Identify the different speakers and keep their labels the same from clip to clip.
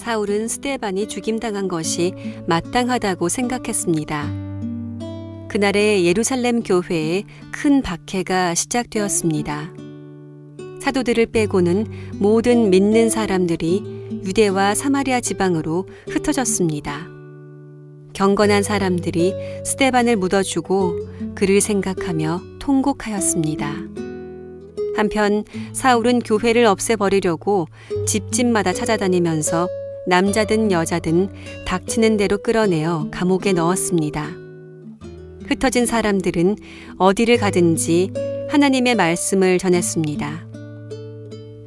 Speaker 1: 사울은 스데반이 죽임당한 것이 마땅하다고 생각했습니다. 그날의 예루살렘 교회에 큰 박해가 시작되었습니다. 사도들을 빼고는 모든 믿는 사람들이 유대와 사마리아 지방으로 흩어졌습니다. 경건한 사람들이 스데반을 묻어주고 그를 생각하며 통곡하였습니다. 한편 사울은 교회를 없애버리려고 집집마다 찾아다니면서 남자든 여자든 닥치는 대로 끌어내어 감옥에 넣었습니다. 흩어진 사람들은 어디를 가든지 하나님의 말씀을 전했습니다.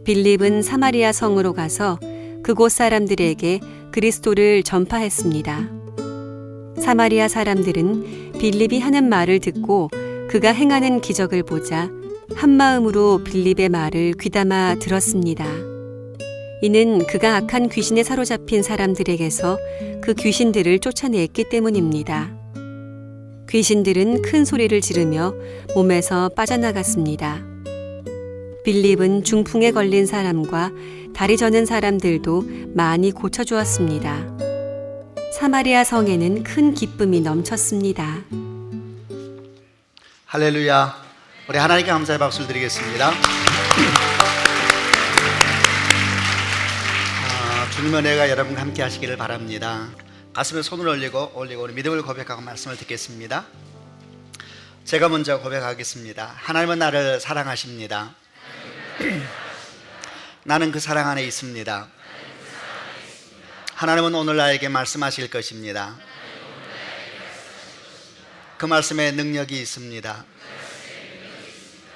Speaker 1: 빌립은 사마리아 성으로 가서 그곳 사람들에게 그리스도를 전파했습니다. 사마리아 사람들은 빌립이 하는 말을 듣고 그가 행하는 기적을 보자 한마음으로 빌립의 말을 귀담아 들었습니다. 이는 그가 악한 귀신에 사로잡힌 사람들에게서 그 귀신들을 쫓아냈기 때문입니다. 귀신들은 큰 소리를 지르며 몸에서 빠져나갔습니다. 빌립은 중풍에 걸린 사람과 다리 저는 사람들도 많이 고쳐주었습니다. 사마리아 성에는 큰 기쁨이 넘쳤습니다.
Speaker 2: 할렐루야. 우리 하나님께 감사의 박수를 드리겠습니다. 주님의 은혜가 여러분과 함께 하시기를 바랍니다. 가슴에 손을 올리고 우리 믿음을 고백하고 말씀을 듣겠습니다. 제가 먼저 고백하겠습니다. 하나님은 나를 사랑하십니다. 나는 그 사랑 안에 있습니다. 하나님은 오늘 나에게 말씀하실 것입니다. 그 말씀에 능력이 있습니다.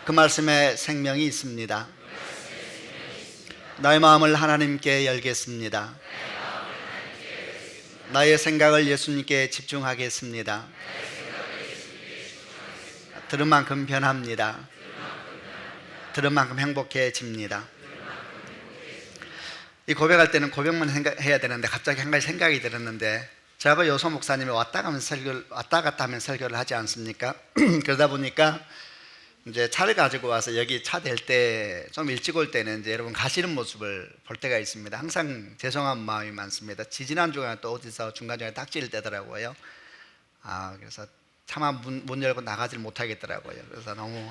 Speaker 2: 그 말씀에 생명이 있습니다. 나의 마음을 하나님께 열겠습니다. 나의 생각을 예수님께 집중하겠습니다. 들은 만큼 변합니다. 들은 만큼 행복해집니다. 이 고백할 때는 고백만 해야 되는데 갑자기 한 가지 생각이 들었는데, 제가 여소 목사님이 왔다 갔다 하면 설교를 하지 않습니까? 그러다 보니까 이제 차를 가지고 와서 여기 차 댈 때 좀 일찍 올 때는 이제 여러분 가시는 모습을 볼 때가 있습니다. 항상 죄송한 마음이 많습니다. 지지난주에 또 어디서 중간중간에 딱지를 떼더라고요. 그래서 차마 문 열고 나가질 못하겠더라고요. 그래서 너무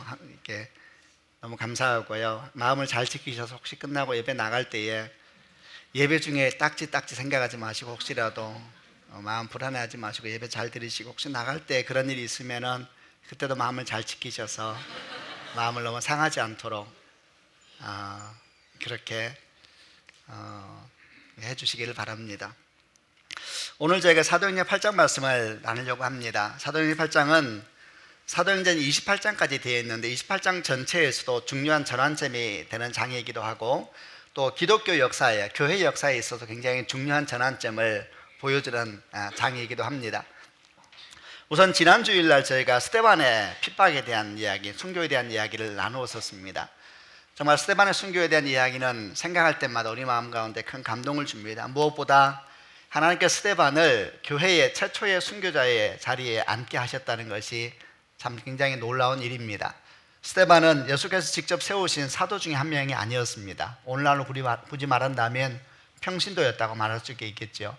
Speaker 2: 감사하고요. 마음을 잘 지키셔서 혹시 끝나고 예배 나갈 때에 예배 중에 딱지 생각하지 마시고, 혹시라도 마음 불안해하지 마시고 예배 잘 들으시고, 혹시 나갈 때 그런 일이 있으면은 그때도 마음을 잘 지키셔서 마음을 너무 상하지 않도록 그렇게 해주시기를 바랍니다. 오늘 저희가 사도행전 8장 말씀을 나누려고 합니다. 사도행전 8장은 사도행전 28장까지 되어 있는데 28장 전체에서도 중요한 전환점이 되는 장이기도 하고, 또 기독교 역사에, 교회 역사에 있어서 굉장히 중요한 전환점을 보여주는 장이기도 합니다. 우선 지난 주일날 저희가 스데반의 핍박에 대한 이야기, 순교에 대한 이야기를 나누었었습니다. 정말 스데반의 순교에 대한 이야기는 생각할 때마다 우리 마음 가운데 큰 감동을 줍니다. 무엇보다 하나님께서 스데반을 교회의 최초의 순교자의 자리에 앉게 하셨다는 것이 참 굉장히 놀라운 일입니다. 스데반은 예수께서 직접 세우신 사도 중에 한 명이 아니었습니다. 오늘날로 굳이 말한다면 평신도였다고 말할 수 있겠죠.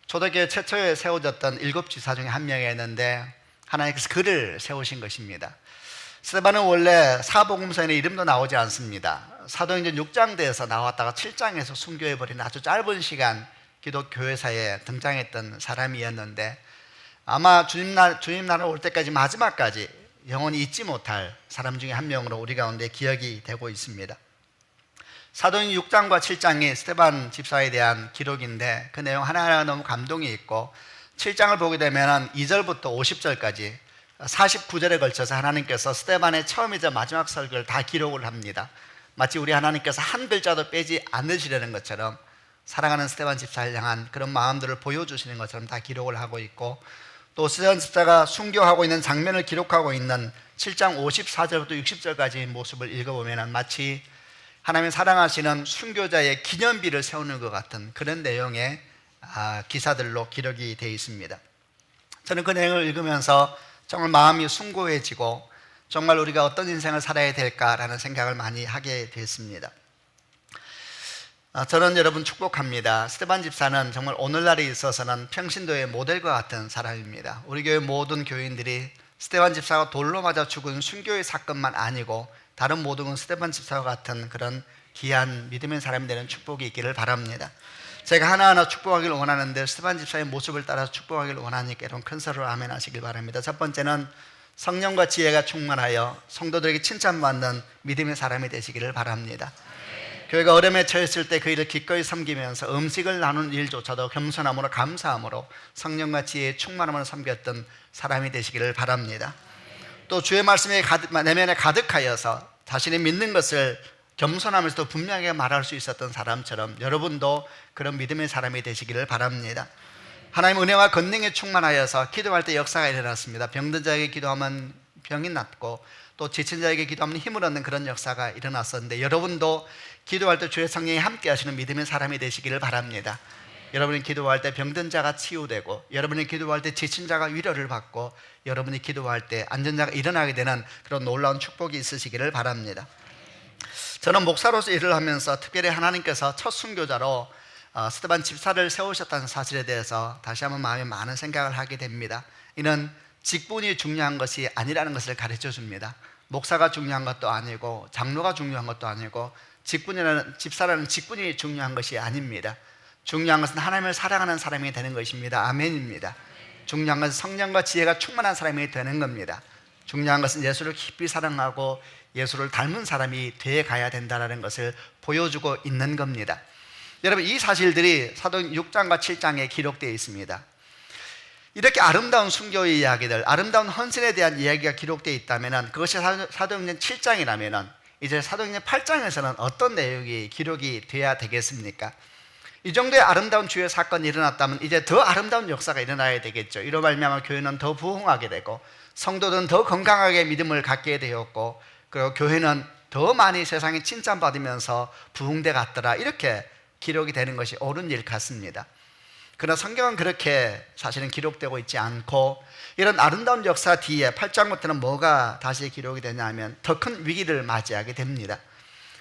Speaker 2: 초대교회 최초에 세워졌던 7지사 중에 한 명이었는데 하나님께서 그를 세우신 것입니다. 스데반은 원래 사복음서에는 이름도 나오지 않습니다. 사도행전 6장대에서 나왔다가 7장에서 순교해버린 아주 짧은 시간 기독교회사에 등장했던 사람이었는데, 아마 주님 나라 올 때까지 마지막까지 영원히 잊지 못할 사람 중에 한 명으로 우리 가운데 기억이 되고 있습니다. 사도행전 6장과 7장이 스데반 집사에 대한 기록인데 그 내용 하나하나 너무 감동이 있고, 7장을 보게 되면 2절부터 50절까지 49절에 걸쳐서 하나님께서 스데반의 처음이자 마지막 설교를 다 기록을 합니다. 마치 우리 하나님께서 한 글자도 빼지 않으시려는 것처럼 사랑하는 스데반 집사를 향한 그런 마음들을 보여주시는 것처럼 다 기록을 하고 있고, 또 스데반 집사가 순교하고 있는 장면을 기록하고 있는 7장 54절부터 60절까지의 모습을 읽어보면 마치 하나님의 사랑하시는 순교자의 기념비를 세우는 것 같은 그런 내용의 기사들로 기록이 되어 있습니다. 저는 그 내용을 읽으면서 정말 마음이 숭고해지고 정말 우리가 어떤 인생을 살아야 될까라는 생각을 많이 하게 됐습니다. 저는 여러분 축복합니다. 스테반 집사는 정말 오늘날에 있어서는 평신도의 모델과 같은 사람입니다. 우리 교회 모든 교인들이 스테반 집사가 돌로 맞아 죽은 순교의 사건만 아니고 다른 모든 스테반 집사와 같은 그런 귀한 믿음의 사람이 되는 축복이 있기를 바랍니다. 제가 하나하나 축복하기를 원하는데 스테반 집사의 모습을 따라서 축복하기를 원하니까 여러분 큰 소리로 아멘 하시길 바랍니다. 첫 번째는 성령과 지혜가 충만하여 성도들에게 칭찬받는 믿음의 사람이 되시기를 바랍니다. 교회가 어려움에 처했을 때 그 일을 기꺼이 섬기면서 음식을 나누는 일조차도 겸손함으로 감사함으로 성령과 지혜의 충만함을 섬겼던 사람이 되시기를 바랍니다. 또 주의 말씀이 내면에 가득하여서 자신이 믿는 것을 겸손하면서도 분명하게 말할 수 있었던 사람처럼 여러분도 그런 믿음의 사람이 되시기를 바랍니다. 하나님 은혜와 권능에 충만하여서 기도할 때 역사가 일어났습니다. 병든 자에게 기도하면 병이 낫고 또 지친 자에게 기도하면 힘을 얻는 그런 역사가 일어났었는데 여러분도 기도할 때 주의 성령이 함께 하시는 믿음의 사람이 되시기를 바랍니다. 여러분이 기도할 때 병든 자가 치유되고 여러분이 기도할 때 지친 자가 위로를 받고 여러분이 기도할 때 안전자가 일어나게 되는 그런 놀라운 축복이 있으시기를 바랍니다. 저는 목사로서 일을 하면서 특별히 하나님께서 첫 순교자로 스테반 집사를 세우셨다는 사실에 대해서 다시 한번 마음에 많은 생각을 하게 됩니다. 이는 직분이 중요한 것이 아니라는 것을 가르쳐 줍니다. 목사가 중요한 것도 아니고 장로가 중요한 것도 아니고 집사라는 직분이 중요한 것이 아닙니다. 중요한 것은 하나님을 사랑하는 사람이 되는 것입니다. 아멘입니다. 중요한 것은 성령과 지혜가 충만한 사람이 되는 겁니다. 중요한 것은 예수를 깊이 사랑하고 예수를 닮은 사람이 되어 가야 된다는 것을 보여주고 있는 겁니다. 여러분 이 사실들이 사도행전 6장과 7장에 기록되어 있습니다. 이렇게 아름다운 순교의 이야기들, 아름다운 헌신에 대한 이야기가 기록되어 있다면 그것이 사도행전 7장이라면 이제 사도행전 8장에서는 어떤 내용이 기록이 돼야 되겠습니까? 이 정도의 아름다운 주의 사건이 일어났다면 이제 더 아름다운 역사가 일어나야 되겠죠. 이로 말미암아 교회는 더 부흥하게 되고 성도들은 더 건강하게 믿음을 갖게 되었고 그리고 교회는 더 많이 세상에 칭찬받으면서 부흥돼 갔더라 이렇게 기록이 되는 것이 옳은 일 같습니다. 그러나 성경은 그렇게 사실은 기록되고 있지 않고 이런 아름다운 역사 뒤에 8장부터는 뭐가 다시 기록이 되냐면 더 큰 위기를 맞이하게 됩니다.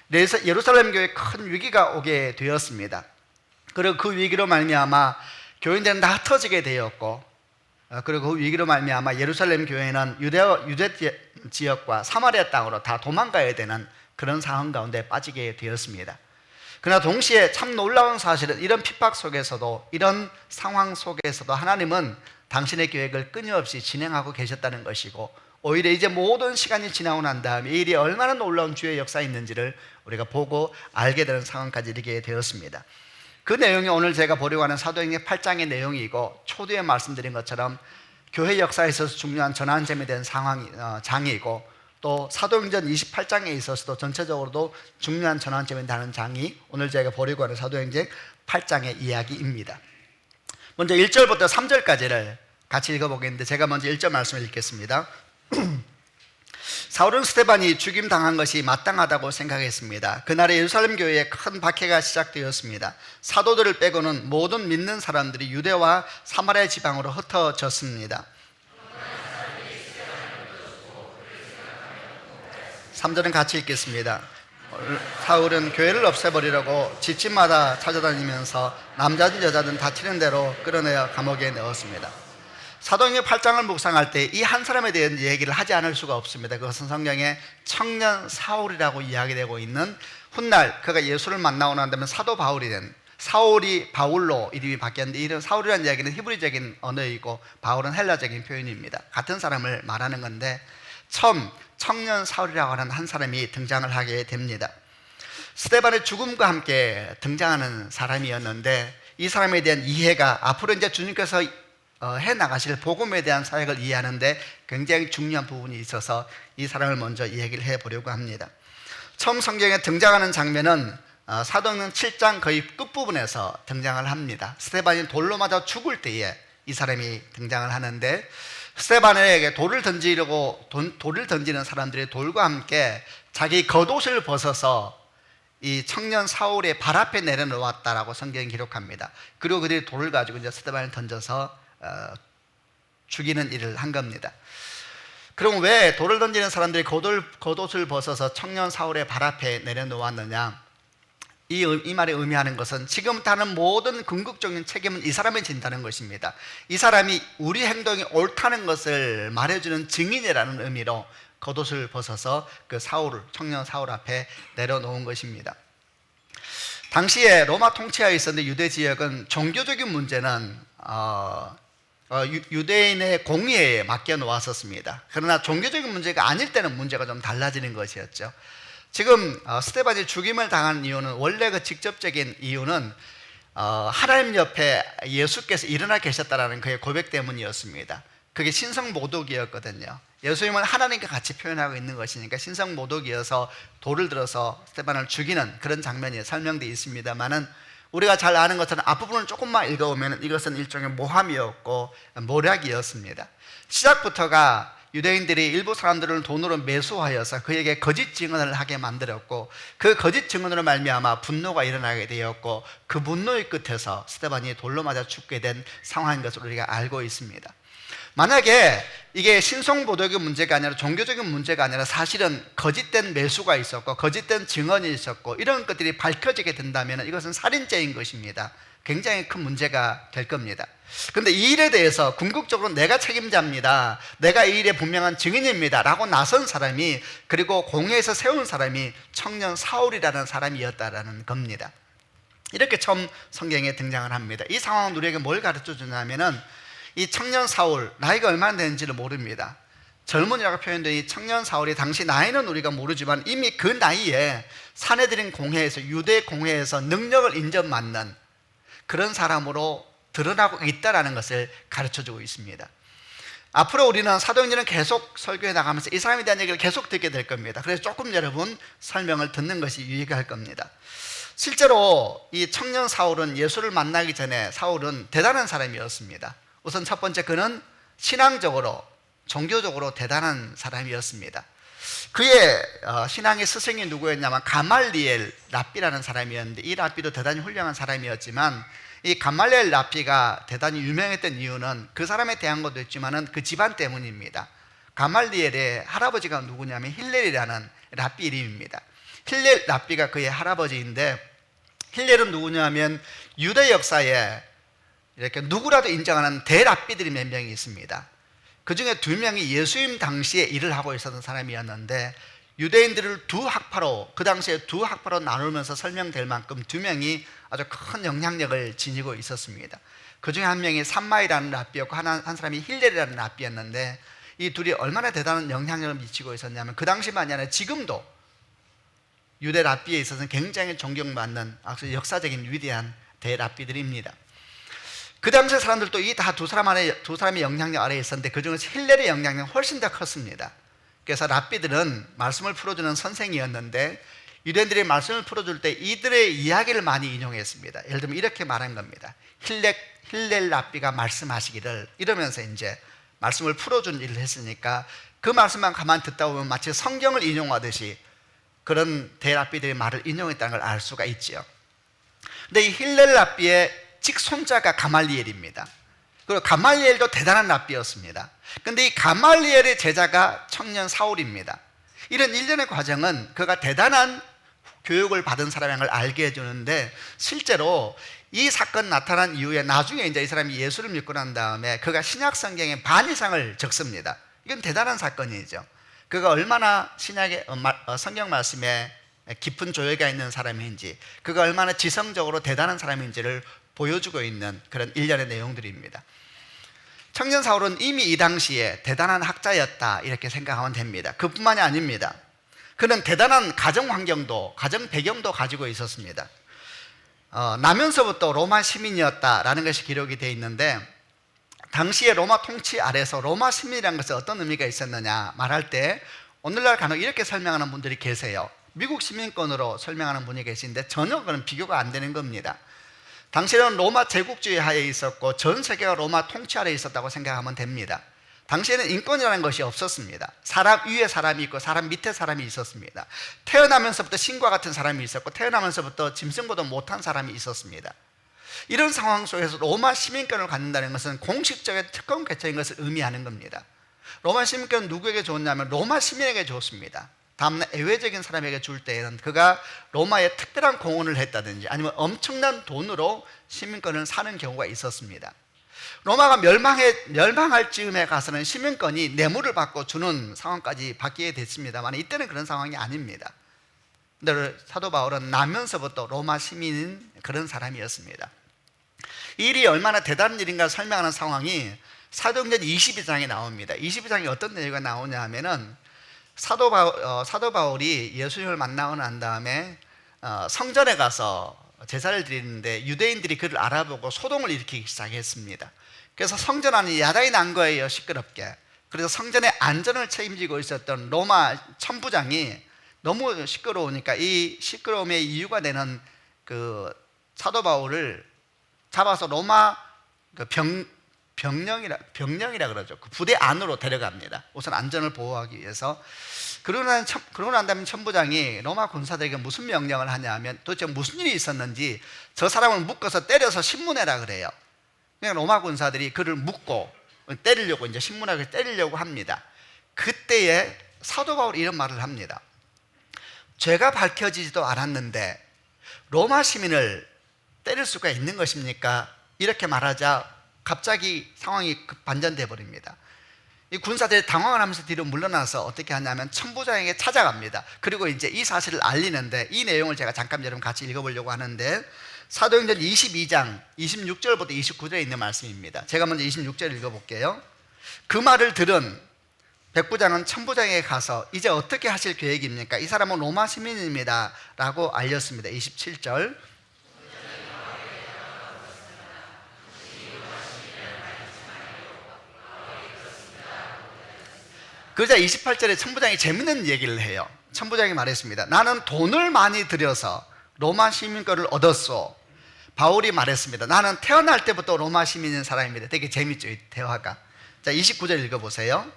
Speaker 2: 그래서 예루살렘 교회에 큰 위기가 오게 되었습니다. 그리고 그 위기로 말미암아 교인들은 다 흩어지게 되었고 그리고 그 위기로 말미암아 예루살렘 교회는 유대 지역과 사마리아 땅으로 다 도망가야 되는 그런 상황 가운데 빠지게 되었습니다. 그러나 동시에 참 놀라운 사실은 이런 핍박 속에서도 이런 상황 속에서도 하나님은 당신의 계획을 끊임없이 진행하고 계셨다는 것이고 오히려 이제 모든 시간이 지나고 난 다음에 이 일이 얼마나 놀라운 주의 역사가 있는지를 우리가 보고 알게 되는 상황까지 이르게 되었습니다. 그 내용이 오늘 제가 보려고 하는 사도행전 8장의 내용이고 초두에 말씀드린 것처럼 교회 역사에 있어서 중요한 전환점이 된 장이고 또 사도행전 28장에 있어서도 전체적으로도 중요한 전환점이 되는 장이 오늘 제가 보려고 하는 사도행전 8장의 이야기입니다. 먼저 1절부터 3절까지를 같이 읽어보겠는데 제가 먼저 1절 말씀을 읽겠습니다. 사울은 스데반이 죽임당한 것이 마땅하다고 생각했습니다. 그날에 예루살렘 교회에 큰 박해가 시작되었습니다. 사도들을 빼고는 모든 믿는 사람들이 유대와 사마리아 지방으로 흩어졌습니다. 3절은 같이 읽겠습니다. 사울은 교회를 없애버리려고 집집마다 찾아다니면서 남자든 여자든 다치는 대로 끌어내어 감옥에 넣었습니다. 사도행전 8장을 묵상할 때 이 한 사람에 대한 얘기를 하지 않을 수가 없습니다. 그것은 성경에 청년 사울이라고 이야기되고 있는 훗날 그가 예수를 만나고 난 다음에 사도 바울이 된 사울이 바울로 이름이 바뀌었는데 이런 사울이라는 이야기는 히브리적인 언어이고 바울은 헬라적인 표현입니다. 같은 사람을 말하는 건데 처음 청년 사울이라고 하는 한 사람이 등장을 하게 됩니다. 스데반의 죽음과 함께 등장하는 사람이었는데 이 사람에 대한 이해가 앞으로 이제 주님께서 해 나가실 복음에 대한 사역을 이해하는데 굉장히 중요한 부분이 있어서 이 사람을 먼저 이야기를 해보려고 합니다. 처음 성경에 등장하는 장면은 사도행전 7장 거의 끝부분에서 등장을 합니다. 스데반이 돌로 맞아 죽을 때에 이 사람이 등장을 하는데 스데반에게 돌을 던지는 사람들이 돌과 함께 자기 겉옷을 벗어서 이 청년 사울의 발 앞에 내려놓았다라고 성경이 기록합니다. 그리고 그들이 돌을 가지고 이제 스데반을 던져서 죽이는 일을 한 겁니다. 그럼 왜 돌을 던지는 사람들이 겉옷을 벗어서 청년 사울의 발 앞에 내려놓았느냐? 이 말이 의미하는 것은 지금부터 하는 모든 궁극적인 책임은 이 사람이 진다는 것입니다. 이 사람이 우리 행동이 옳다는 것을 말해주는 증인이라는 의미로 겉옷을 벗어서 그 청년 사울 앞에 내려놓은 것입니다. 당시에 로마 통치하에 있었는데 유대 지역은 종교적인 문제는 유대인의 공의에 맡겨 놓았었습니다. 그러나 종교적인 문제가 아닐 때는 문제가 좀 달라지는 것이었죠. 지금 스데반이 죽임을 당한 이유는, 원래 그 직접적인 이유는 하나님 옆에 예수께서 일어나 계셨다라는 그의 고백 때문이었습니다. 그게 신성모독이었거든요. 예수님은 하나님과 같이 표현하고 있는 것이니까 신성모독이어서 돌을 들어서 스데반을 죽이는 그런 장면이 설명되어 있습니다만은, 우리가 잘 아는 것처럼 앞부분을 조금만 읽어보면 이것은 일종의 모함이었고 모략이었습니다. 시작부터가 유대인들이 일부 사람들을 돈으로 매수하여서 그에게 거짓 증언을 하게 만들었고, 그 거짓 증언으로 말미암아 분노가 일어나게 되었고, 그 분노의 끝에서 스데반이 돌로 맞아 죽게 된 상황인 것을 우리가 알고 있습니다. 만약에 이게 신성모독의 문제가 아니라 종교적인 문제가 아니라 사실은 거짓된 매수가 있었고 거짓된 증언이 있었고 이런 것들이 밝혀지게 된다면 이것은 살인죄인 것입니다. 굉장히 큰 문제가 될 겁니다. 그런데 이 일에 대해서 궁극적으로 내가 책임자입니다, 내가 이 일의 분명한 증인입니다 라고 나선 사람이, 그리고 공회에서 세운 사람이 청년 사울이라는 사람이었다라는 겁니다. 이렇게 처음 성경에 등장을 합니다. 이 상황은 우리에게 뭘 가르쳐 주냐면은, 이 청년 사울, 나이가 얼마나 되는지를 모릅니다. 젊은이라고 표현된 이 청년 사울이, 당시 나이는 우리가 모르지만 이미 그 나이에 사내들인 공회에서, 유대 공회에서 능력을 인정받는 그런 사람으로 드러나고 있다는 것을 가르쳐주고 있습니다. 앞으로 우리는 사도행전을 계속 설교해 나가면서 이 사람에 대한 얘기를 계속 듣게 될 겁니다. 그래서 조금 여러분 설명을 듣는 것이 유익할 겁니다. 실제로 이 청년 사울은, 예수를 만나기 전에 사울은 대단한 사람이었습니다. 우선 첫 번째, 그는 신앙적으로, 종교적으로 대단한 사람이었습니다. 그의 신앙의 스승이 누구였냐면 가말리엘 랍비라는 사람이었는데, 이 랍비도 대단히 훌륭한 사람이었지만 이 가말리엘 랍비가 대단히 유명했던 이유는 그 사람에 대한 것도 있지만은 그 집안 때문입니다. 가말리엘의 할아버지가 누구냐면 힐렐이라는 랍비 이름입니다. 힐렐 랍비가 그의 할아버지인데, 힐렐은 누구냐면 유대 역사에 이렇게 누구라도 인정하는 대랍비들이 몇 명이 있습니다. 그 중에 2명이 예수님 당시에 일을 하고 있었던 사람이었는데, 유대인들을 두 학파로, 그 당시에 두 학파로 나누면서 설명될 만큼 2명이 아주 큰 영향력을 지니고 있었습니다. 그 중에 한 명이 삼마이라는 랍비였고 한 사람이 힐렐이라는 랍비였는데, 이 둘이 얼마나 대단한 영향력을 미치고 있었냐면, 그 당시만이 아니라 지금도 유대 랍비에 있어서는 굉장히 존경받는 아주 역사적인 위대한 대랍비들입니다. 그 당시 사람들도 이 다 두 사람의 영향력 아래에 있었는데, 그 중에서 힐렐의 영향력은 훨씬 더 컸습니다. 그래서 랍비들은 말씀을 풀어주는 선생이었는데, 유대인들이 말씀을 풀어줄 때 이들의 이야기를 많이 인용했습니다. 예를 들면 이렇게 말한 겁니다. 힐렐 랍비가 말씀하시기를, 이러면서 이제 말씀을 풀어준 일을 했으니까 그 말씀만 가만히 듣다 보면 마치 성경을 인용하듯이 그런 대랍비들의 말을 인용했다는 걸 알 수가 있죠. 근데 이 힐렐 랍비의 직손자가 가말리엘입니다. 그리고 가말리엘도 대단한 랍비였습니다. 그런데 이 가말리엘의 제자가 청년 사울입니다. 이런 일련의 과정은 그가 대단한 교육을 받은 사람인 걸 알게 해주는데, 실제로 이 사건 나타난 이후에 나중에 이제 이 사람이 예수를 믿고 난 다음에 그가 신약 성경의 반 이상을 적습니다. 이건 대단한 사건이죠. 그가 얼마나 신약의 성경 말씀에 깊은 조예가 있는 사람인지, 그가 얼마나 지성적으로 대단한 사람인지를 보여주고 있는 그런 일련의 내용들입니다. 청년 사울은 이미 이 당시에 대단한 학자였다, 이렇게 생각하면 됩니다. 그뿐만이 아닙니다. 그는 대단한 가정 환경도, 가정 배경도 가지고 있었습니다. 나면서부터 로마 시민이었다라는 것이 기록이 되어 있는데, 당시에 로마 통치 아래서 로마 시민이라는 것은 어떤 의미가 있었느냐 말할 때, 오늘날 간혹 이렇게 설명하는 분들이 계세요. 미국 시민권으로 설명하는 분이 계신데 전혀 그런 비교가 안 되는 겁니다. 당시에는 로마 제국주의 하에 있었고 전 세계가 로마 통치 아래에 있었다고 생각하면 됩니다. 당시에는 인권이라는 것이 없었습니다. 사람 위에 사람이 있고 사람 밑에 사람이 있었습니다. 태어나면서부터 신과 같은 사람이 있었고 태어나면서부터 짐승보다 못한 사람이 있었습니다. 이런 상황 속에서 로마 시민권을 갖는다는 것은 공식적인 특권 개체인 것을 의미하는 겁니다. 로마 시민권은 누구에게 줬냐면 로마 시민에게 줬습니다. 다음날 예외적인 사람에게 줄 때에는 그가 로마에 특별한 공헌을 했다든지 아니면 엄청난 돈으로 시민권을 사는 경우가 있었습니다. 로마가 멸망할 즈음에 가서는 시민권이 뇌물을 받고 주는 상황까지 바뀌게 됐습니다만 이때는 그런 상황이 아닙니다. 근데 사도 바울은 나면서부터 로마 시민인 그런 사람이었습니다. 이 일이 얼마나 대단한 일인가 설명하는 상황이 사도행전 22장에 나옵니다. 22장에 어떤 내용이 나오냐 하면은 사도 바울이 예수님을 만나고 난 다음에 성전에 가서 제사를 드리는데 유대인들이 그를 알아보고 소동을 일으키기 시작했습니다. 그래서 성전 안에 야단이 난 거예요, 시끄럽게. 그래서 성전의 안전을 책임지고 있었던 로마 천부장이 너무 시끄러우니까 이 시끄러움의 이유가 되는 그 사도 바울을 잡아서 로마 병령이라 그러죠. 그 부대 안으로 데려갑니다. 우선 안전을 보호하기 위해서. 그러고 난 다음에 천부장이 로마 군사들에게 무슨 명령을 하냐 하면 도대체 무슨 일이 있었는지 저 사람을 묶어서 때려서 신문해라 그래요. 그냥 로마 군사들이 그를 묶고 때리려고 이제 신문하게 때리려고 합니다. 그때에 사도 바울이 이런 말을 합니다. 죄가 밝혀지지도 않았는데 로마 시민을 때릴 수가 있는 것입니까? 이렇게 말하자 갑자기 상황이 반전돼 버립니다. 이 군사들이 당황을 하면서 뒤로 물러나서 어떻게 하냐면 천부장에게 찾아갑니다. 그리고 이제 이 사실을 알리는데 이 내용을 제가 잠깐 여러분 같이 읽어보려고 하는데 사도행전 22장 26절부터 29절에 있는 말씀입니다. 제가 먼저 26절 읽어볼게요. 그 말을 들은 백부장은 천부장에게 가서 이제 어떻게 하실 계획입니까? 이 사람은 로마 시민입니다 라고 알렸습니다. 27절 그러자 28절에 천부장이 재밌는 얘기를 해요. 천부장이 말했습니다. 나는 돈을 많이 들여서 로마 시민권을 얻었소. 바울이 말했습니다. 나는 태어날 때부터 로마 시민인 사람입니다. 되게 재밌죠, 이 대화가. 자, 29절 읽어보세요.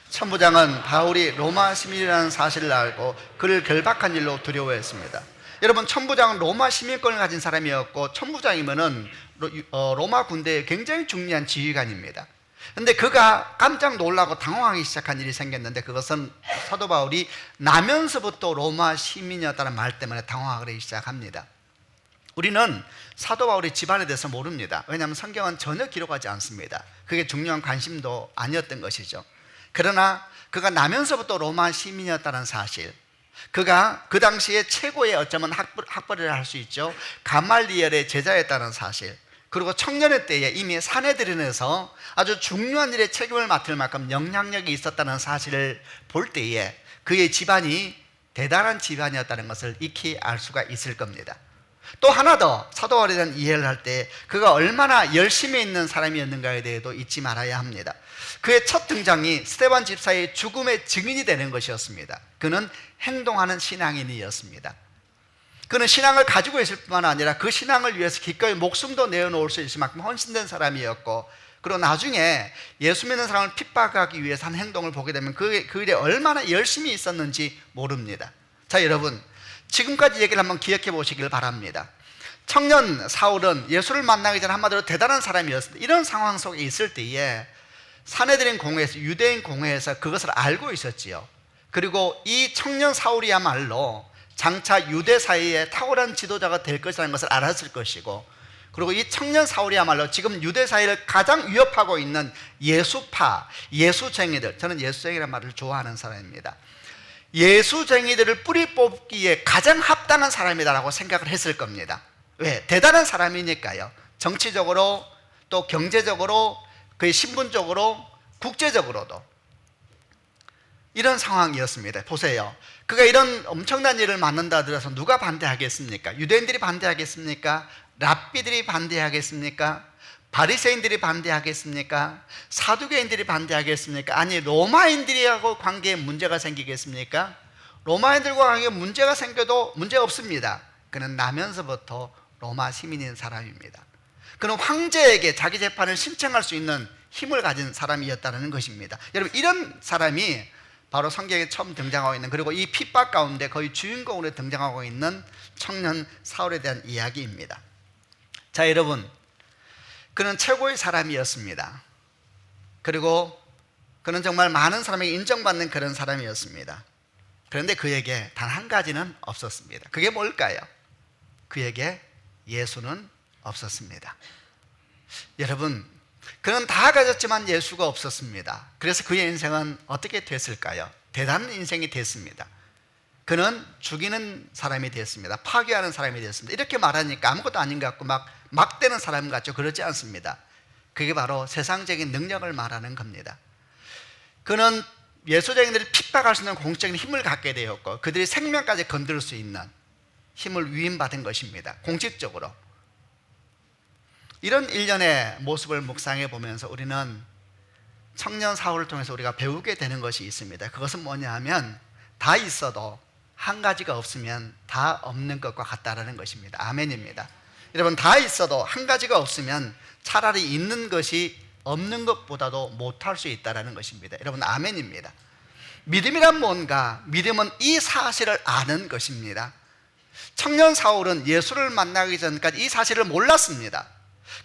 Speaker 2: 천부장은 바울이 로마 시민이라는 사실을 알고 그를 결박한 일로 두려워했습니다. 여러분, 천부장은 로마 시민권을 가진 사람이었고 천부장이면은 로마 군대의 굉장히 중요한 지휘관입니다. 그런데 그가 깜짝 놀라고 당황하기 시작한 일이 생겼는데 그것은 사도 바울이 나면서부터 로마 시민이었다는 말 때문에 당황하기 시작합니다. 우리는 사도 바울의 집안에 대해서 모릅니다. 왜냐하면 성경은 전혀 기록하지 않습니다. 그게 중요한 관심도 아니었던 것이죠. 그러나 그가 나면서부터 로마 시민이었다는 사실, 그가 그 당시에 최고의 어쩌면 학벌이라 할 수 있죠. 가말리엘의 제자였다는 사실, 그리고 청년의 때에 이미 산헤드린에서 아주 중요한 일에 책임을 맡을 만큼 영향력이 있었다는 사실을 볼 때에 그의 집안이 대단한 집안이었다는 것을 익히 알 수가 있을 겁니다. 또 하나 더 사도 바울에 대한 이해를 할 때 그가 얼마나 열심히 있는 사람이었는가에 대해도 잊지 말아야 합니다. 그의 첫 등장이 스데반 집사의 죽음의 증인이 되는 것이었습니다. 그는 행동하는 신앙인이었습니다. 그는 신앙을 가지고 있을 뿐만 아니라 그 신앙을 위해서 기꺼이 목숨도 내어놓을 수 있을 만큼 헌신된 사람이었고, 그리고 나중에 예수 믿는 사람을 핍박하기 위해서 한 행동을 보게 되면 그 일에 얼마나 열심히 있었는지 모릅니다. 자, 여러분, 지금까지 얘기를 한번 기억해 보시길 바랍니다. 청년 사울은 예수를 만나기 전에 한마디로 대단한 사람이었습니다. 이런 상황 속에 있을 때에 산헤드린 공회에서, 유대인 공회에서 그것을 알고 있었지요. 그리고 이 청년 사울이야말로 장차 유대 사회에 탁월한 지도자가 될 것이라는 것을 알았을 것이고, 그리고 이 청년 사울이야말로 지금 유대 사회를 가장 위협하고 있는 예수파, 예수쟁이들, 저는 예수쟁이라는 말을 좋아하는 사람입니다. 예수쟁이들을 뿌리 뽑기에 가장 합당한 사람이다라고 생각을 했을 겁니다. 왜? 대단한 사람이니까요. 정치적으로, 또 경제적으로, 그의 신분적으로, 국제적으로도 이런 상황이었습니다. 보세요. 그가 이런 엄청난 일을 맡는다 하더라도 누가 반대하겠습니까? 유대인들이 반대하겠습니까? 랍비들이 반대하겠습니까? 바리새인들이 반대하겠습니까? 사두개인들이 반대하겠습니까? 아니, 로마인들하고 관계에 문제가 생기겠습니까? 로마인들과 관계에 문제가 생겨도 문제가 없습니다. 그는 나면서부터 로마 시민인 사람입니다. 그는 황제에게 자기 재판을 신청할 수 있는 힘을 가진 사람이었다는 것입니다. 여러분, 이런 사람이 바로 성경에 처음 등장하고 있는, 그리고 이 핍박 가운데 거의 주인공으로 등장하고 있는 청년 사울에 대한 이야기입니다. 자, 여러분, 그는 최고의 사람이었습니다. 그리고 그는 정말 많은 사람에게 인정받는 그런 사람이었습니다. 그런데 그에게 단 한 가지는 없었습니다. 그게 뭘까요? 그에게 예수는 없었습니다. 여러분, 그는 다 가졌지만 예수가 없었습니다. 그래서 그의 인생은 어떻게 됐을까요? 대단한 인생이 됐습니다. 그는 죽이는 사람이 됐습니다. 파괴하는 사람이 됐습니다. 이렇게 말하니까 아무것도 아닌 것 같고 막 되는 사람 같죠? 그렇지 않습니다. 그게 바로 세상적인 능력을 말하는 겁니다. 그는 예수쟁이들을 핍박할 수 있는 공적인 힘을 갖게 되었고 그들이 생명까지 건드릴 수 있는 힘을 위임받은 것입니다. 공식적으로. 이런 일련의 모습을 묵상해 보면서 우리는 청년 사울을 통해서 우리가 배우게 되는 것이 있습니다. 그것은 뭐냐 하면 다 있어도 한 가지가 없으면 다 없는 것과 같다라는 것입니다. 아멘입니다. 여러분, 다 있어도 한 가지가 없으면 차라리 있는 것이 없는 것보다도 못할 수 있다는 것입니다. 여러분, 아멘입니다. 믿음이란 뭔가? 믿음은 이 사실을 아는 것입니다. 청년 사울은 예수를 만나기 전까지 이 사실을 몰랐습니다.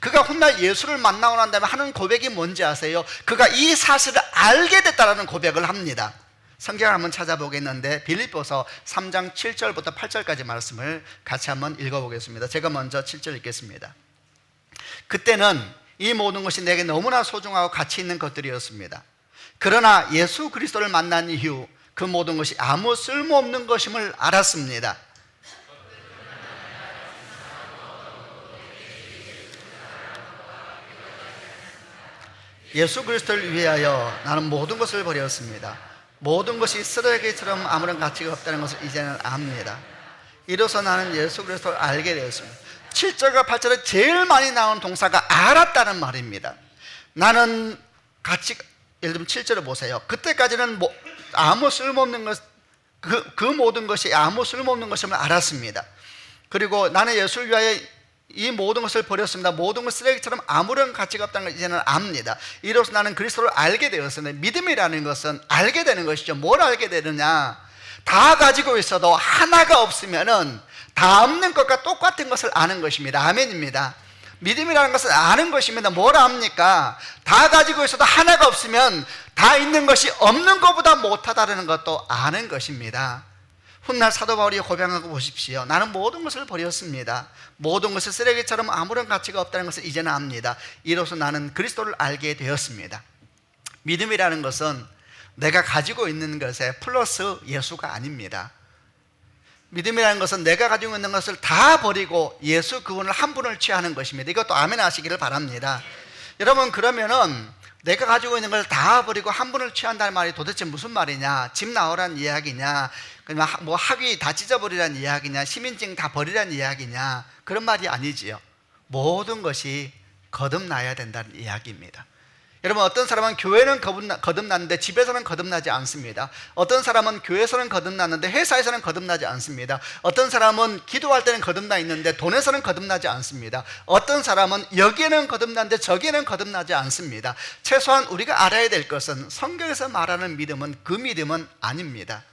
Speaker 2: 그가 훗날 예수를 만나고 난 다음에 하는 고백이 뭔지 아세요? 그가 이 사실을 알게 됐다는 고백을 합니다. 성경을 한번 찾아보겠는데 빌립보서 3장 7절부터 8절까지 말씀을 같이 한번 읽어보겠습니다. 제가 먼저 7절 읽겠습니다. 그때는 이 모든 것이 내게 너무나 소중하고 가치 있는 것들이었습니다. 그러나 예수 그리스도를 만난 이후 그 모든 것이 아무 쓸모없는 것임을 알았습니다. 예수 그리스도를 위하여 나는 모든 것을 버렸습니다. 모든 것이 쓰레기처럼 아무런 가치가 없다는 것을 이제는 압니다. 이로써 나는 예수 그리스도를 알게 되었습니다. 7절과 8절에 제일 많이 나오는 동사가 알았다는 말입니다. 나는 예를 들면 7절을 보세요. 그때까지는 아무 쓸모없는 것, 그 모든 것이 아무 쓸모없는 것임을 알았습니다. 그리고 나는 예수를 위하여 이 모든 것을 버렸습니다. 모든 것 쓰레기처럼 아무런 가치가 없다는 걸 이제는 압니다. 이로써 나는 그리스도를 알게 되었습니다. 믿음이라는 것은 알게 되는 것이죠. 뭘 알게 되느냐? 다 가지고 있어도 하나가 없으면은 다 없는 것과 똑같은 것을 아는 것입니다. 아멘입니다. 믿음이라는 것은 아는 것입니다. 뭘 압니까? 다 가지고 있어도 하나가 없으면 다 있는 것이 없는 것보다 못하다는 것도 아는 것입니다. 훗날 사도 바울이 고백하고 보십시오. 나는 모든 것을 버렸습니다. 모든 것이 쓰레기처럼 아무런 가치가 없다는 것을 이제는 압니다. 이로써 나는 그리스도를 알게 되었습니다. 믿음이라는 것은 내가 가지고 있는 것에 플러스 예수가 아닙니다. 믿음이라는 것은 내가 가지고 있는 것을 다 버리고 예수 그분을 한 분을 취하는 것입니다. 이것도 아멘 하시기를 바랍니다. 여러분, 그러면은 내가 가지고 있는 걸 다 버리고 한 분을 취한다는 말이 도대체 무슨 말이냐? 집 나오라는 이야기냐? 뭐 학위 다 찢어버리라는 이야기냐? 시민증 다 버리라는 이야기냐? 그런 말이 아니지요. 모든 것이 거듭나야 된다는 이야기입니다. 여러분, 어떤 사람은 교회는 거듭났는데 집에서는 거듭나지 않습니다. 어떤 사람은 교회에서는 거듭났는데 회사에서는 거듭나지 않습니다. 어떤 사람은 기도할 때는 거듭나 있는데 돈에서는 거듭나지 않습니다. 어떤 사람은 여기에는 거듭났는데 저기에는 거듭나지 않습니다. 최소한 우리가 알아야 될 것은 성경에서 말하는 믿음은 그 믿음은 아닙니다.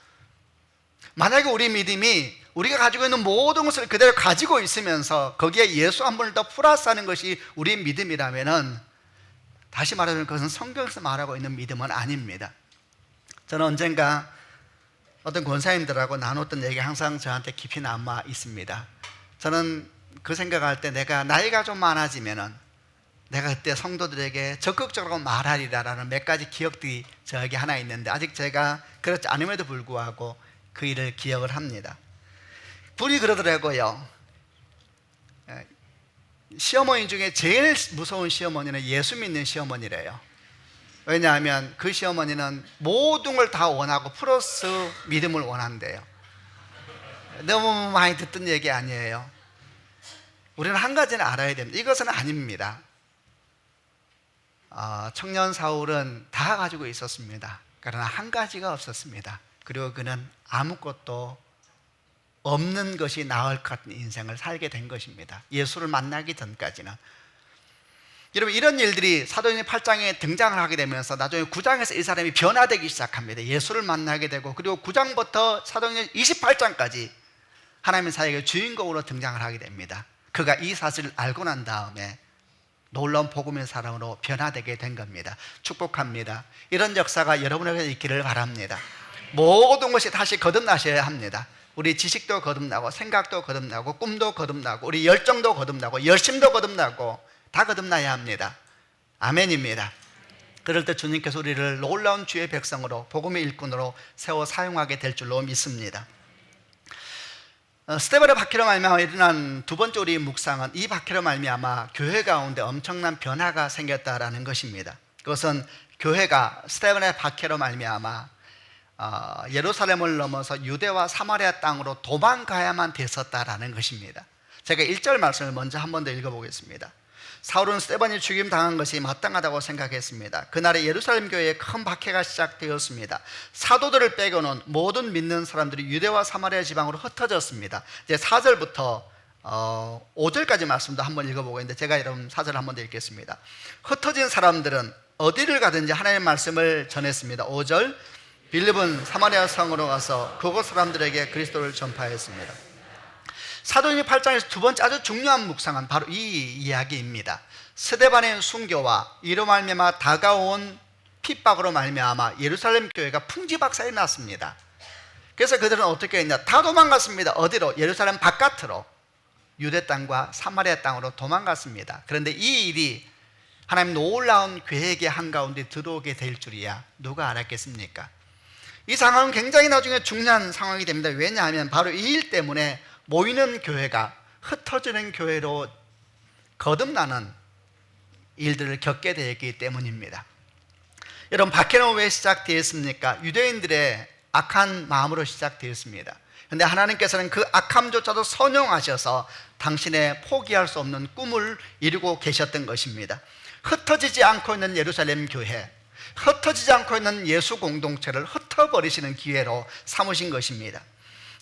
Speaker 2: 만약에 우리 믿음이 우리가 가지고 있는 모든 것을 그대로 가지고 있으면서 거기에 예수 한 분을 더 플러스하는 것이 우리 믿음이라면은, 다시 말하면 그것은 성경에서 말하고 있는 믿음은 아닙니다. 저는 언젠가 어떤 권사님들하고 나눴던 얘기가 항상 저한테 깊이 남아 있습니다. 저는 그 생각할 때 내가 나이가 좀 많아지면은 내가 그때 성도들에게 적극적으로 말하리라라는 몇 가지 기억들이 저에게 하나 있는데, 아직 제가 그렇지 않음에도 불구하고 그 일을 기억을 합니다. 분이 그러더라고요. 시어머니 중에 제일 무서운 시어머니는 예수 믿는 시어머니래요. 왜냐하면 그 시어머니는 모든 걸 다 원하고 플러스 믿음을 원한대요. 너무 많이 듣던 얘기 아니에요. 우리는 한 가지는 알아야 됩니다. 이것은 아닙니다. 청년 사울은 다 가지고 있었습니다. 그러나 한 가지가 없었습니다. 그리고 그는 아무것도 없는 것이 나을 것 같은 인생을 살게 된 것입니다. 예수를 만나기 전까지는. 여러분, 이런 일들이 사도행전 8장에 등장을 하게 되면서 나중에 9장에서 이 사람이 변화되기 시작합니다. 예수를 만나게 되고, 그리고 9장부터 사도행전 28장까지 하나님의 사역의 주인공으로 등장을 하게 됩니다. 그가 이 사실을 알고 난 다음에 놀라운 복음의 사람으로 변화되게 된 겁니다. 축복합니다. 이런 역사가 여러분에게 있기를 바랍니다. 모든 것이 다시 거듭나셔야 합니다. 우리 지식도 거듭나고 생각도 거듭나고 꿈도 거듭나고 우리 열정도 거듭나고 열심도 거듭나고 다 거듭나야 합니다. 아멘입니다. 그럴 때 주님께서 우리를 놀라운 주의 백성으로 복음의 일꾼으로 세워 사용하게 될 줄로 믿습니다. 스데반의 박해로 말미암아 일어난 두 번째 우리 묵상은 이 박해로 말미암아 교회 가운데 엄청난 변화가 생겼다라는 것입니다. 그것은 교회가 스데반의 박해로 말미암아 예루살렘을 넘어서 유대와 사마리아 땅으로 도망가야만 됐었다라는 것입니다. 제가 1절 말씀을 먼저 한 번 더 읽어보겠습니다. 사울은 스데반이 죽임당한 것이 마땅하다고 생각했습니다. 그날에 예루살렘 교회에 큰 박해가 시작되었습니다. 사도들을 빼고는 모든 믿는 사람들이 유대와 사마리아 지방으로 흩어졌습니다. 이제 4절부터 5절까지 말씀도 한번 읽어보겠는데 제가 여러분 4절 한번 더 읽겠습니다. 흩어진 사람들은 어디를 가든지 하나님의 말씀을 전했습니다. 5절 빌립은 사마리아 성으로 가서 그곳 사람들에게 그리스도를 전파했습니다. 사도행전 8장에서 두 번째 아주 중요한 묵상은 바로 이 이야기입니다. 스데반의 순교와 이로 말미암아 다가온 핍박으로 말미암아 예루살렘 교회가 풍지박산이 났습니다. 그래서 그들은 어떻게 했냐? 다 도망갔습니다. 어디로? 예루살렘 바깥으로 유대 땅과 사마리아 땅으로 도망갔습니다. 그런데 이 일이 하나님 놀라운 계획의 한가운데 들어오게 될 줄이야 누가 알았겠습니까? 이 상황은 굉장히 나중에 중요한 상황이 됩니다. 왜냐하면 바로 이 일 때문에 모이는 교회가 흩어지는 교회로 거듭나는 일들을 겪게 되었기 때문입니다. 여러분, 박해는 왜 시작되었습니까? 유대인들의 악한 마음으로 시작되었습니다. 그런데 하나님께서는 그 악함조차도 선용하셔서 당신의 포기할 수 없는 꿈을 이루고 계셨던 것입니다. 흩어지지 않고 있는 예루살렘 교회, 흩어지지 않고 있는 예수 공동체를 흩어버리시는 기회로 삼으신 것입니다.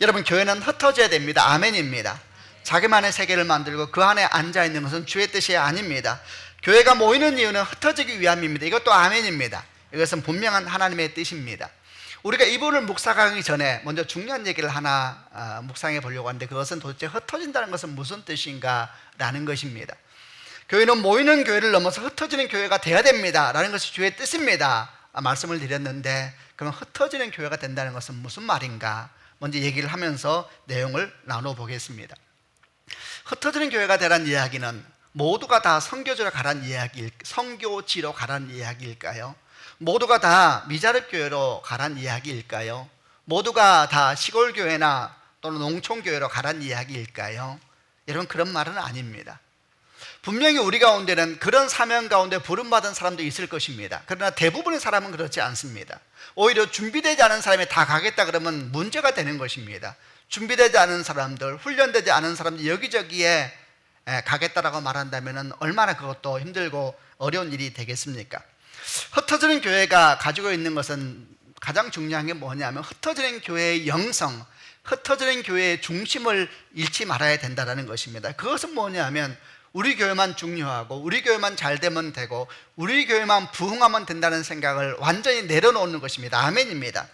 Speaker 2: 여러분, 교회는 흩어져야 됩니다. 아멘입니다. 자기만의 세계를 만들고 그 안에 앉아있는 것은 주의 뜻이 아닙니다. 교회가 모이는 이유는 흩어지기 위함입니다. 이것도 아멘입니다. 이것은 분명한 하나님의 뜻입니다. 우리가 이 부분을 묵상하기 전에 먼저 중요한 얘기를 하나 묵상해 보려고 하는데, 그것은 도대체 흩어진다는 것은 무슨 뜻인가 라는 것입니다. 교회는 모이는 교회를 넘어서 흩어지는 교회가 되어야 됩니다 라는 것이 주의 뜻입니다. 말씀을 드렸는데, 그럼 흩어지는 교회가 된다는 것은 무슨 말인가? 먼저 얘기를 하면서 내용을 나눠보겠습니다. 흩어지는 교회가 되라는 이야기는 모두가 다 선교지로 가라는 선교지로 가라는 이야기일까요? 모두가 다 미자립 교회로 가라는 이야기일까요? 모두가 다 시골 교회나 또는 농촌 교회로 가라는 이야기일까요? 여러분, 그런 말은 아닙니다. 분명히 우리 가운데는 그런 사명 가운데 부름받은 사람도 있을 것입니다. 그러나 대부분의 사람은 그렇지 않습니다. 오히려 준비되지 않은 사람이 다 가겠다 그러면 문제가 되는 것입니다. 준비되지 않은 사람들, 훈련되지 않은 사람들 여기저기에 가겠다라고 말한다면 얼마나 그것도 힘들고 어려운 일이 되겠습니까? 흩어지는 교회가 가지고 있는 것은 가장 중요한 게 뭐냐면, 흩어지는 교회의 영성, 흩어지는 교회의 중심을 잃지 말아야 된다는 것입니다. 그것은 뭐냐면, 우리 교회만 중요하고 우리 교회만 잘 되면 되고 우리 교회만 부흥하면 된다는 생각을 완전히 내려놓는 것입니다. 아멘입니다.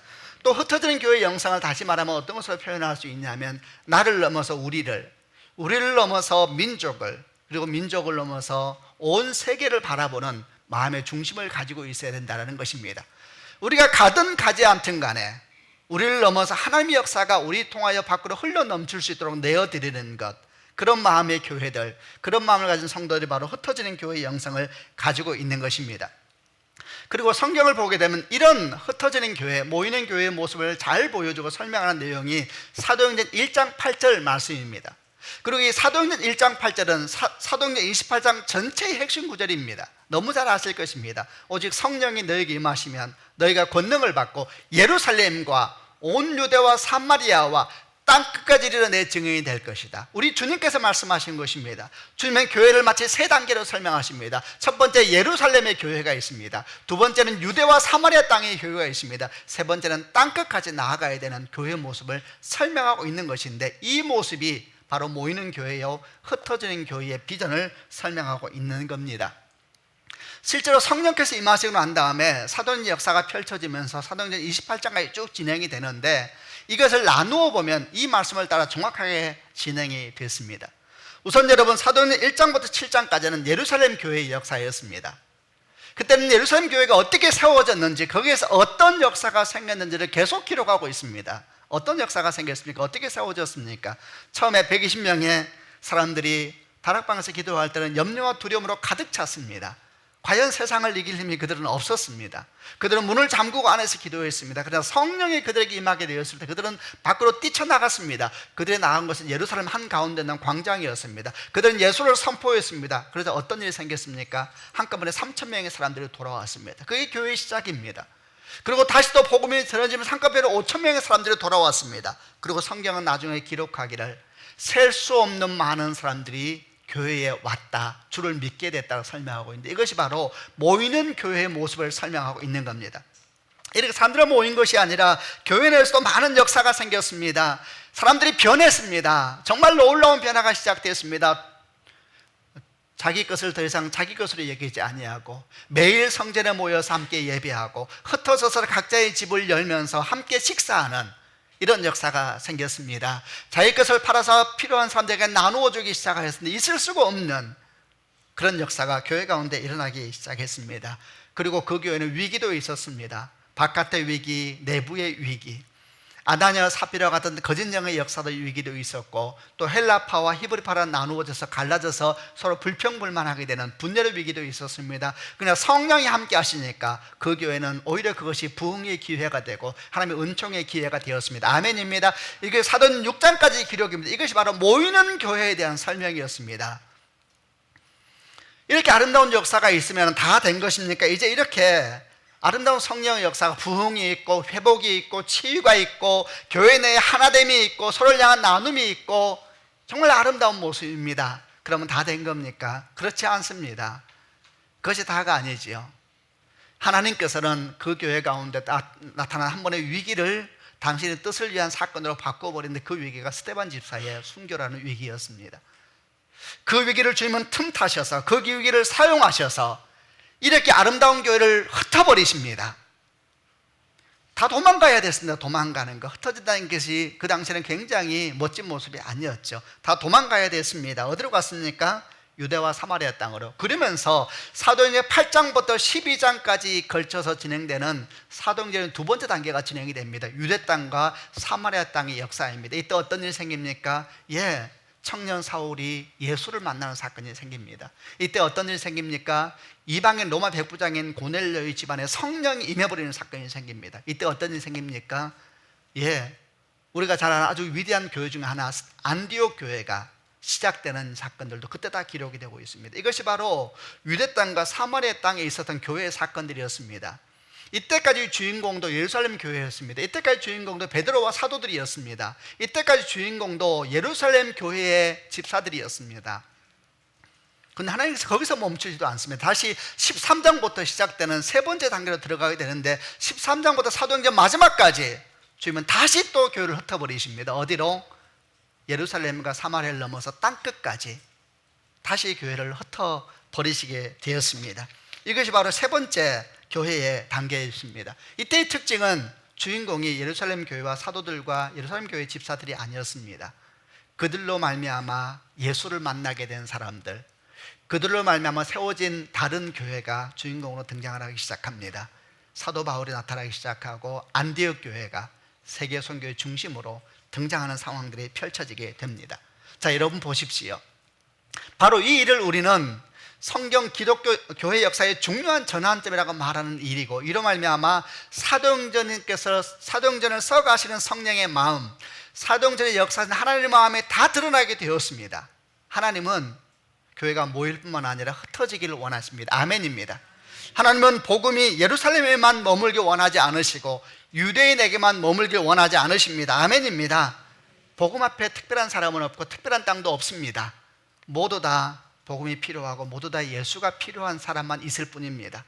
Speaker 2: 또 흩어지는 교회의 영상을 다시 말하면 어떤 것으로 표현할 수 있냐면, 나를 넘어서 우리를 넘어서 민족을, 그리고 민족을 넘어서 온 세계를 바라보는 마음의 중심을 가지고 있어야 된다는 것입니다. 우리가 가든 가지 않든 간에 우리를 넘어서 하나님의 역사가 우리 통하여 밖으로 흘러 넘칠 수 있도록 내어드리는 것, 그런 마음의 교회들, 그런 마음을 가진 성도들이 바로 흩어지는 교회의 영성을 가지고 있는 것입니다. 그리고 성경을 보게 되면 이런 흩어지는 교회, 모이는 교회의 모습을 잘 보여주고 설명하는 내용이 사도행전 1장 8절 말씀입니다. 그리고 이 사도행전 1장 8절은 사도행전 28장 전체의 핵심 구절입니다. 너무 잘 아실 것입니다. 오직 성령이 너에게 임하시면 너희가 권능을 받고 예루살렘과 온 유대와 사마리아와 땅끝까지 이르러 내 증인이 될 것이다. 우리 주님께서 말씀하신 것입니다. 주님은 교회를 마치 세 단계로 설명하십니다. 첫 번째, 예루살렘의 교회가 있습니다. 두 번째는 유대와 사마리아 땅의 교회가 있습니다. 세 번째는 땅끝까지 나아가야 되는 교회의 모습을 설명하고 있는 것인데, 이 모습이 바로 모이는 교회요, 흩어지는 교회의 비전을 설명하고 있는 겁니다. 실제로 성령께서 임하시고 난 다음에 사도행전 역사가 펼쳐지면서 사도행전 28장까지 쭉 진행이 되는데, 이것을 나누어 보면 이 말씀을 따라 정확하게 진행이 됐습니다. 우선 여러분, 사도행전 1장부터 7장까지는 예루살렘 교회의 역사였습니다. 그때는 예루살렘 교회가 어떻게 세워졌는지, 거기에서 어떤 역사가 생겼는지를 계속 기록하고 있습니다. 어떤 역사가 생겼습니까? 어떻게 세워졌습니까? 처음에 120명의 사람들이 다락방에서 기도할 때는 염려와 두려움으로 가득 찼습니다. 과연 세상을 이길 힘이 그들은 없었습니다. 그들은 문을 잠그고 안에서 기도했습니다. 그러나 성령이 그들에게 임하게 되었을 때 그들은 밖으로 뛰쳐나갔습니다. 그들이 나간 것은 예루살렘 한가운데 있는 광장이었습니다. 그들은 예수를 선포했습니다. 그래서 어떤 일이 생겼습니까? 한꺼번에 3,000명의 사람들이 돌아왔습니다. 그게 교회의 시작입니다. 그리고 다시 또 복음이 전해지면서 한꺼번에 5,000명의 사람들이 돌아왔습니다. 그리고 성경은 나중에 기록하기를 셀 수 없는 많은 사람들이 교회에 왔다, 주를 믿게 됐다고 설명하고 있는데, 이것이 바로 모이는 교회의 모습을 설명하고 있는 겁니다. 이렇게 사람들이 모인 것이 아니라 교회 내에서도 많은 역사가 생겼습니다. 사람들이 변했습니다. 정말 놀라운 변화가 시작됐습니다. 자기 것을 더 이상 자기 것으로 여기지 아니하고 매일 성전에 모여서 함께 예배하고 흩어져서 각자의 집을 열면서 함께 식사하는 이런 역사가 생겼습니다. 자기 것을 팔아서 필요한 사람들에게 나누어 주기 시작하였는데, 있을 수가 없는 그런 역사가 교회 가운데 일어나기 시작했습니다. 그리고 그 교회는 위기도 있었습니다. 바깥의 위기, 내부의 위기, 아나니아 사피라 같은 거짓 영의 역사도 위기도 있었고, 또 헬라파와 히브리파가 나누어져서 갈라져서 서로 불평불만하게 되는 분열의 위기도 있었습니다. 그냥 성령이 함께 하시니까 그 교회는 오히려 그것이 부흥의 기회가 되고 하나님의 은총의 기회가 되었습니다. 아멘입니다. 이게 사도행 6장까지 기록입니다. 이것이 바로 모이는 교회에 대한 설명이었습니다. 이렇게 아름다운 역사가 있으면 다 된 것입니까? 이제 이렇게 아름다운 성령의 역사가 부흥이 있고 회복이 있고 치유가 있고 교회 내에 하나됨이 있고 서로를 향한 나눔이 있고 정말 아름다운 모습입니다. 그러면 다 된 겁니까? 그렇지 않습니다. 그것이 다가 아니지요. 하나님께서는 그 교회 가운데 나타난 한 번의 위기를 당신의 뜻을 위한 사건으로 바꿔버리는데, 그 위기가 스데반 집사의 순교라는 위기였습니다. 그 위기를 주님은 틈타셔서 그 위기를 사용하셔서 이렇게 아름다운 교회를 흩어버리십니다. 다 도망가야 됐습니다. 도망가는 거, 흩어진다는 것이 그 당시에는 굉장히 멋진 모습이 아니었죠. 다 도망가야 됐습니다. 어디로 갔습니까? 유대와 사마리아 땅으로. 그러면서 사도행전 8장부터 12장까지 걸쳐서 진행되는 사도행전의 두 번째 단계가 진행이 됩니다. 유대 땅과 사마리아 땅의 역사입니다. 이때 어떤 일이 생깁니까? 청년 사울이 예수를 만나는 사건이 생깁니다. 이때 어떤 일이 생깁니까? 이방인 로마 백부장인 고넬료의 집안에 성령이 임해버리는 사건이 생깁니다. 이때 어떤 일이 생깁니까? 우리가 잘 아는 아주 위대한 교회 중에 하나, 안디옥 교회가 시작되는 사건들도 그때 다 기록이 되고 있습니다. 이것이 바로 유대 땅과 사마리아 땅에 있었던 교회의 사건들이었습니다. 이때까지 주인공도 예루살렘 교회였습니다. 이때까지 주인공도 베드로와 사도들이었습니다. 이때까지 주인공도 예루살렘 교회의 집사들이었습니다. 그런데 하나님께서 거기서 멈추지도 않습니다. 다시 13장부터 시작되는 세 번째 단계로 들어가게 되는데, 13장부터 사도행전 마지막까지 주님은 다시 또 교회를 흩어버리십니다. 어디로? 예루살렘과 사마리아를 넘어서 땅끝까지 다시 교회를 흩어버리시게 되었습니다. 이것이 바로 세 번째 교회의 단계였습니다. 이때의 특징은 주인공이 예루살렘 교회와 사도들과 예루살렘 교회 집사들이 아니었습니다. 그들로 말미암아 예수를 만나게 된 사람들, 그들로 말미암아 세워진 다른 교회가 주인공으로 등장을 하기 시작합니다. 사도 바울이 나타나기 시작하고 안디옥 교회가 세계 선교의 중심으로 등장하는 상황들이 펼쳐지게 됩니다. 자, 여러분 보십시오. 바로 이 일을 우리는 성경 기독교 교회 역사의 중요한 전환점이라고 말하는 일이고, 이로 말미암아 사도행전을 써가시는 성령의 마음, 사도행전의 역사는 하나님의 마음에 다 드러나게 되었습니다. 하나님은 교회가 모일 뿐만 아니라 흩어지기를 원하십니다. 아멘입니다. 하나님은 복음이 예루살렘에만 머물기 원하지 않으시고 유대인에게만 머물기 원하지 않으십니다. 아멘입니다. 복음 앞에 특별한 사람은 없고 특별한 땅도 없습니다. 모두 다 복음이 필요하고 모두 다 예수가 필요한 사람만 있을 뿐입니다.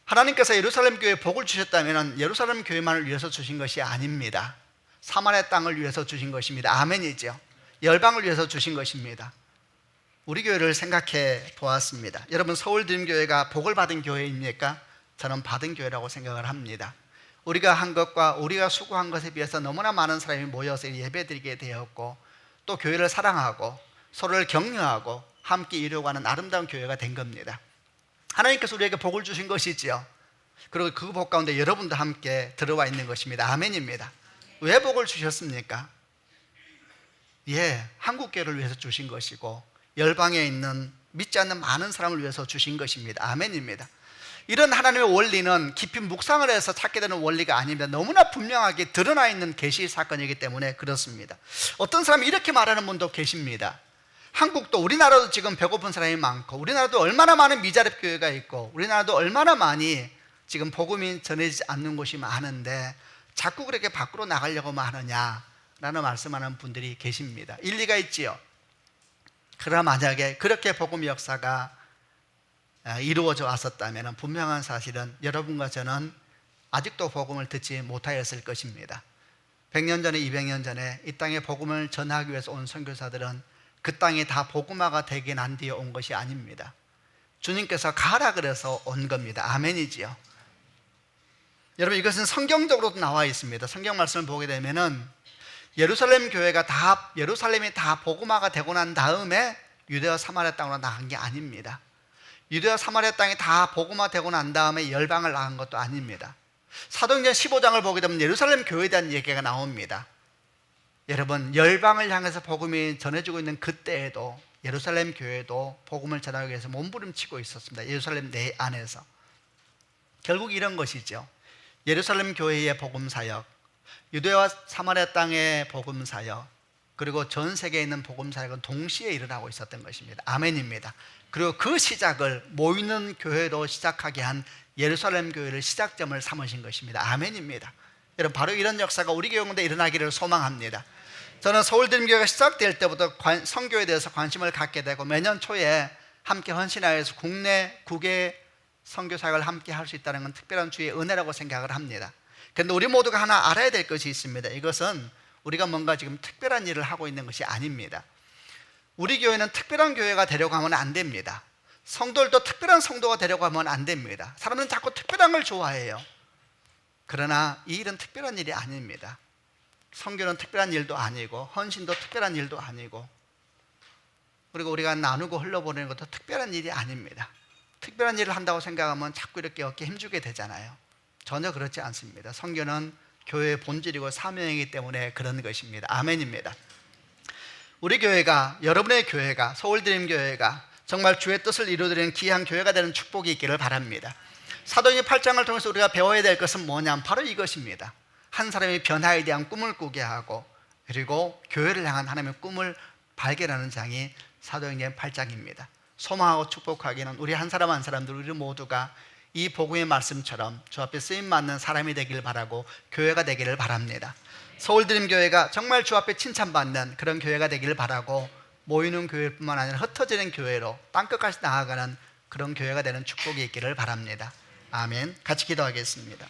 Speaker 2: 하나님께서 예루살렘 교회에 복을 주셨다면 예루살렘 교회만을 위해서 주신 것이 아닙니다. 사마리아 땅을 위해서 주신 것입니다. 아멘이죠. 열방을 위해서 주신 것입니다. 우리 교회를 생각해 보았습니다. 여러분, 서울드림교회가 복을 받은 교회입니까? 저는 받은 교회라고 생각을 합니다. 우리가 한 것과 우리가 수고한 것에 비해서 너무나 많은 사람이 모여서 예배드리게 되었고, 또 교회를 사랑하고 서로를 격려하고 함께 이루어가는 아름다운 교회가 된 겁니다. 하나님께서 우리에게 복을 주신 것이지요. 그리고 그 복 가운데 여러분도 함께 들어와 있는 것입니다. 아멘입니다. 왜 복을 주셨습니까? 한국교회를 위해서 주신 것이고 열방에 있는 믿지 않는 많은 사람을 위해서 주신 것입니다. 아멘입니다. 이런 하나님의 원리는 깊이 묵상을 해서 찾게 되는 원리가 아닙니다. 너무나 분명하게 드러나 있는 계시 사건이기 때문에 그렇습니다. 어떤 사람이 이렇게 말하는 분도 계십니다. 한국도 우리나라도 지금 배고픈 사람이 많고 우리나라도 얼마나 많은 미자립 교회가 있고 우리나라도 얼마나 많이 지금 복음이 전해지지 않는 곳이 많은데 자꾸 그렇게 밖으로 나가려고만 하느냐라는 말씀하는 분들이 계십니다. 일리가 있지요. 그러나 만약에 그렇게 복음의 역사가 이루어져 왔었다면 분명한 사실은 여러분과 저는 아직도 복음을 듣지 못하였을 것입니다. 100년 전에 200년 전에 이 땅에 복음을 전하기 위해서 온 선교사들은 그 땅이 다 복음화가 되게 난 뒤에 온 것이 아닙니다. 주님께서 가라 그래서 온 겁니다. 아멘이지요. 여러분, 이것은 성경적으로도 나와 있습니다. 성경 말씀을 보게 되면은 예루살렘이 다 복음화가 되고 난 다음에 유대와 사마리아 땅으로 나간 게 아닙니다. 유대와 사마리아 땅이 다 복음화되고 난 다음에 열방을 나간 것도 아닙니다. 사도행전 15장을 보게 되면 예루살렘 교회에 대한 얘기가 나옵니다. 여러분, 열방을 향해서 복음이 전해지고 있는 그때에도 예루살렘 교회도 복음을 전하기 위해서 몸부림치고 있었습니다. 예루살렘 내 안에서. 결국 이런 것이죠. 예루살렘 교회의 복음 사역, 유대와 사마리아 땅의 복음 사역, 그리고 전 세계에 있는 복음 사역은 동시에 일어나고 있었던 것입니다. 아멘입니다. 그리고 그 시작을 모이는 교회로 시작하게 한 예루살렘 교회를 시작점을 삼으신 것입니다. 아멘입니다. 여러분, 바로 이런 역사가 우리 교회 가운데 일어나기를 소망합니다. 저는 서울드림교회가 시작될 때부터 선교에 대해서 관심을 갖게 되고 매년 초에 함께 헌신하여서 국외 선교 사역을 함께 할 수 있다는 건 특별한 주의 은혜라고 생각을 합니다. 그런데 우리 모두가 하나 알아야 될 것이 있습니다. 이것은 우리가 뭔가 지금 특별한 일을 하고 있는 것이 아닙니다. 우리 교회는 특별한 교회가 되려고 하면 안 됩니다. 성도들도 특별한 성도가 되려고 하면 안 됩니다. 사람들은 자꾸 특별한 걸 좋아해요. 그러나 이 일은 특별한 일이 아닙니다. 선교는 특별한 일도 아니고 헌신도 특별한 일도 아니고 그리고 우리가 나누고 흘려보내는 것도 특별한 일이 아닙니다. 특별한 일을 한다고 생각하면 자꾸 이렇게 어깨 힘주게 되잖아요. 전혀 그렇지 않습니다. 선교는 교회의 본질이고 사명이기 때문에 그런 것입니다. 아멘입니다. 우리 교회가, 여러분의 교회가, 서울드림교회가 정말 주의 뜻을 이루어드리는 귀한 교회가 되는 축복이 있기를 바랍니다. 사도행전 8장을 통해서 우리가 배워야 될 것은 뭐냐면 바로 이것입니다. 한 사람이 변화에 대한 꿈을 꾸게 하고 그리고 교회를 향한 하나님의 꿈을 발견하는 장이 사도행전 8장입니다. 소망하고 축복하기는 우리 한 사람 한 사람들 우리 모두가 이 복음의 말씀처럼 주 앞에 쓰임받는 사람이 되기를 바라고 교회가 되기를 바랍니다. 서울드림교회가 정말 주 앞에 칭찬받는 그런 교회가 되기를 바라고 모이는 교회뿐만 아니라 흩어지는 교회로 땅끝까지 나아가는 그런 교회가 되는 축복이 있기를 바랍니다. 아멘. 같이 기도하겠습니다.